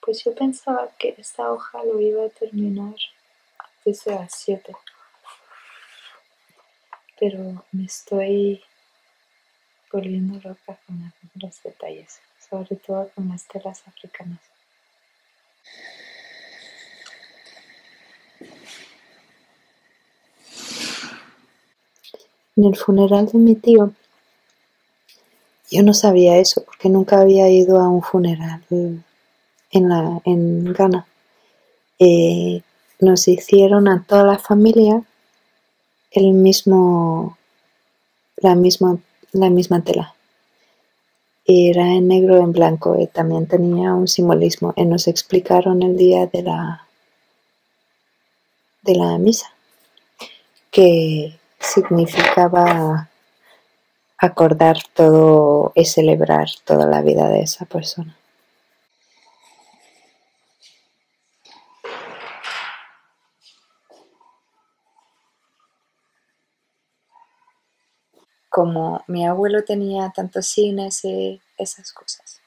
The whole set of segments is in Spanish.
Pues yo pensaba que esta hoja lo iba a terminar antes de las 7, pero me estoy volviendo loca con los detalles, sobre todo con las telas africanas. En el funeral de mi tío, yo no sabía eso porque nunca había ido a un funeral en Ghana. Nos hicieron a toda la familia la misma tela. Era en negro y en blanco y también tenía un simbolismo. Y nos explicaron el día de la misa que significaba acordar todo y celebrar toda la vida de esa persona. Como mi abuelo tenía tantos cines y esas cosas,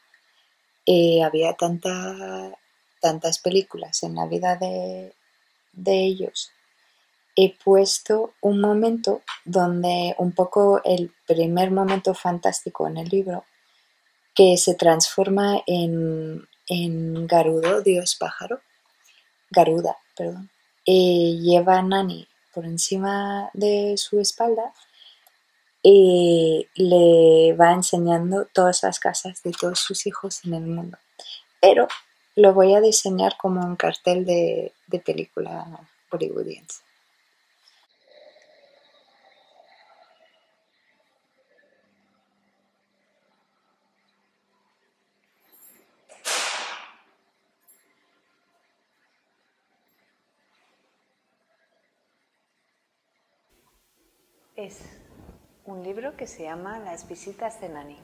y había tantas películas en la vida de ellos, he puesto un momento donde un poco el primer momento fantástico en el libro, que se transforma en Garudo, dios pájaro, Garuda, perdón, lleva a Nani por encima de su espalda y le va enseñando todas las casas de todos sus hijos en el mundo. Pero lo voy a diseñar como un cartel de película hollywoodiense. Es un libro que se llama Las visitas de Nani.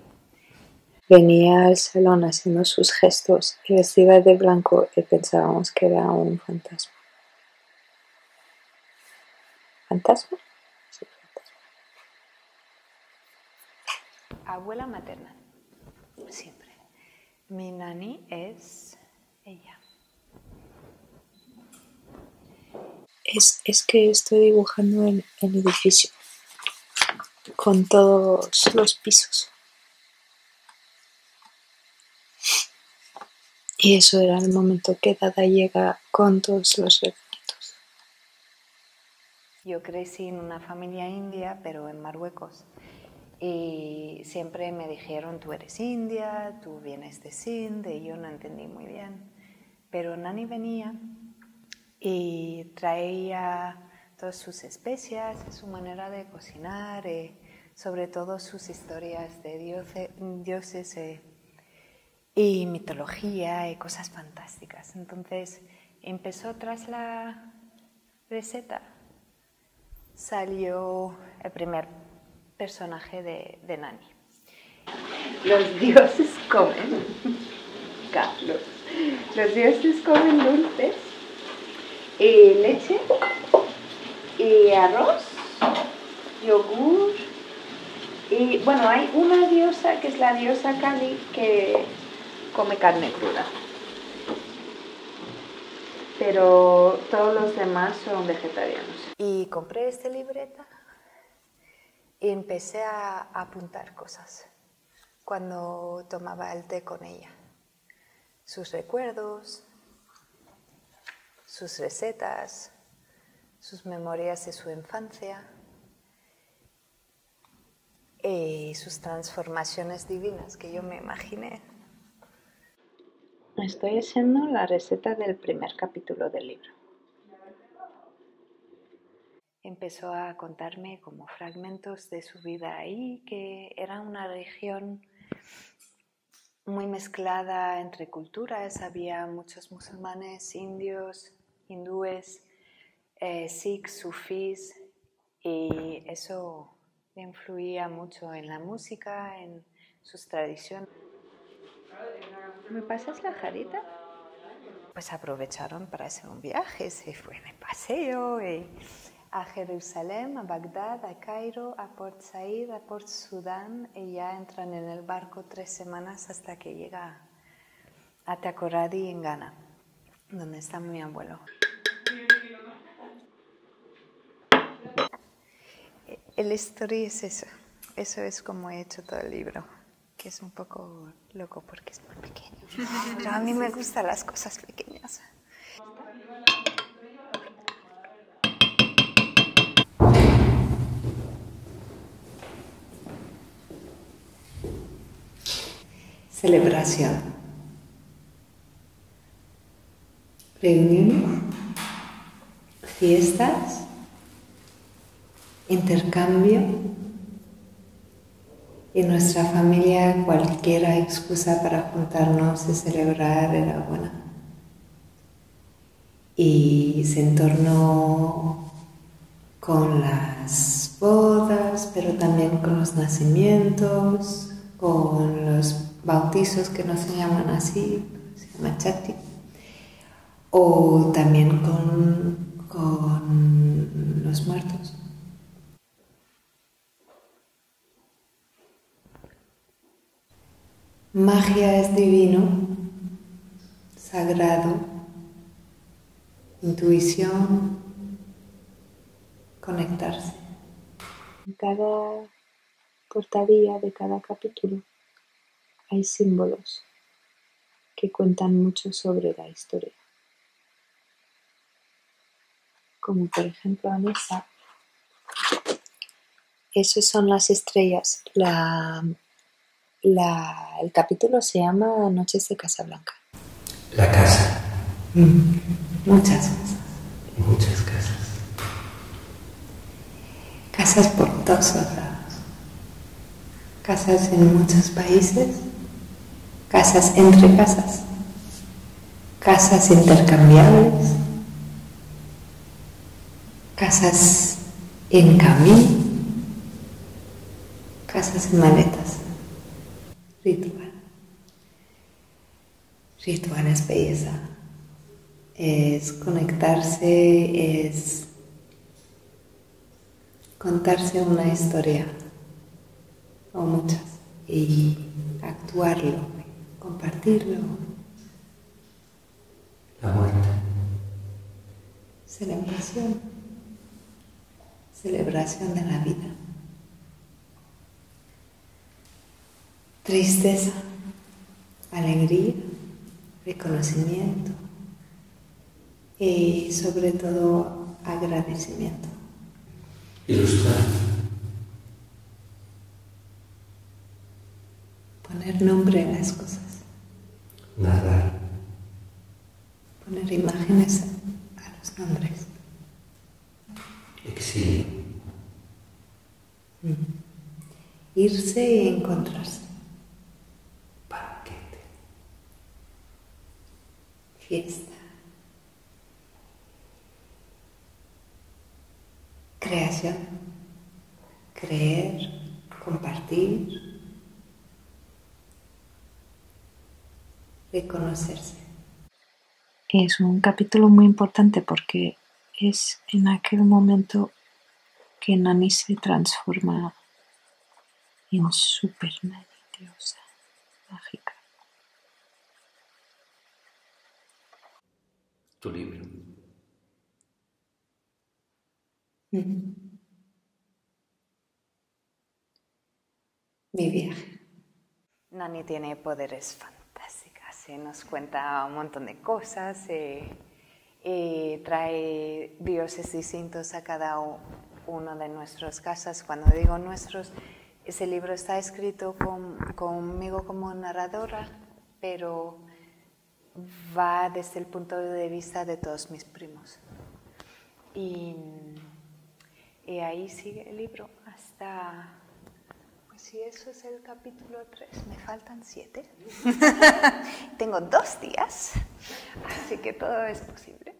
Venía al salón haciendo sus gestos y vestida de blanco y pensábamos que era un fantasma. ¿Fantasma? Sí, fantasma. Abuela materna. Siempre. Mi Nani es ella. Es que estoy dibujando el edificio con todos los pisos. Y eso era el momento que Dada llega con todos los regalitos. Yo crecí en una familia india, pero en Marruecos. Y siempre me dijeron, tú eres india, tú vienes de Sindh, y yo no entendí muy bien. Pero Nani venía y traía todas sus especias, su manera de cocinar, sobre todo sus historias de dioses y mitología y cosas fantásticas. Entonces empezó, tras la receta, salió el primer personaje de Nani. Los dioses comen, Carlos, los dioses comen dulces y leche y arroz, yogur, y bueno, hay una diosa que es la diosa Kali que come carne cruda, pero todos los demás son vegetarianos. Y compré esta libreta y empecé a apuntar cosas cuando tomaba el té con ella. Sus recuerdos, sus recetas, sus memorias de su infancia. y sus transformaciones divinas que yo me imaginé. Estoy haciendo la receta del primer capítulo del libro. Empezó a contarme como fragmentos de su vida ahí, que era una región muy mezclada entre culturas. Había muchos musulmanes, indios, hindúes, sikhs, sufís, y eso influía mucho en la música, en sus tradiciones. ¿Me pasas la jarita? Pues aprovecharon para hacer un viaje, se fue de paseo a Jerusalén, a Bagdad, a Cairo, a Port Said, a Port Sudán, y ya entran en el barco 3 semanas hasta que llega a Takoradi en Ghana, donde está mi abuelo. El story es eso es como he hecho todo el libro, que es un poco loco porque es muy pequeño, pero a mí me gustan las cosas pequeñas. Celebración, reuniones, fiestas, intercambio. Y en nuestra familia cualquier excusa para juntarnos y celebrar era buena. Y se entornó con las bodas, pero también con los nacimientos, con los bautizos que no se llaman así, se llama chatti, o también con los muertos. Magia es divino, sagrado, intuición, conectarse. En cada portadilla de cada capítulo hay símbolos que cuentan mucho sobre la historia. Como por ejemplo en esta, esas son las estrellas. El capítulo se llama Noches de Casablanca. La casa. Muchas casas. Muchas casas. Casas por todos lados. Casas en muchos países. Casas entre casas. Casas intercambiables. Casas en camino. Casas en maletas. Ritual. Ritual es belleza. Es conectarse, es contarse una historia o muchas y actuarlo, compartirlo. La muerte. Celebración. Celebración de la vida. Tristeza, alegría, reconocimiento y sobre todo agradecimiento. Ilustrar. Poner nombre a las cosas. Narrar. Poner imágenes a los nombres. Exilio. Irse y encontrarse. Banquete. Fiesta. Creación. Creer, compartir, reconocerse. Es un capítulo muy importante porque es en aquel momento que Nani se transforma en super Nani, diosa mágica. Tu libro. Mi viaje. Nani tiene poderes fantásticos, nos cuenta un montón de cosas, trae dioses distintos a cada uno de nuestras casas. Cuando digo nuestros, Ese libro está escrito conmigo como narradora, pero va desde el punto de vista de todos mis primos. Y ahí sigue el libro hasta, pues si eso es el capítulo 3, me faltan 7. Tengo 2 días, así que todo es posible.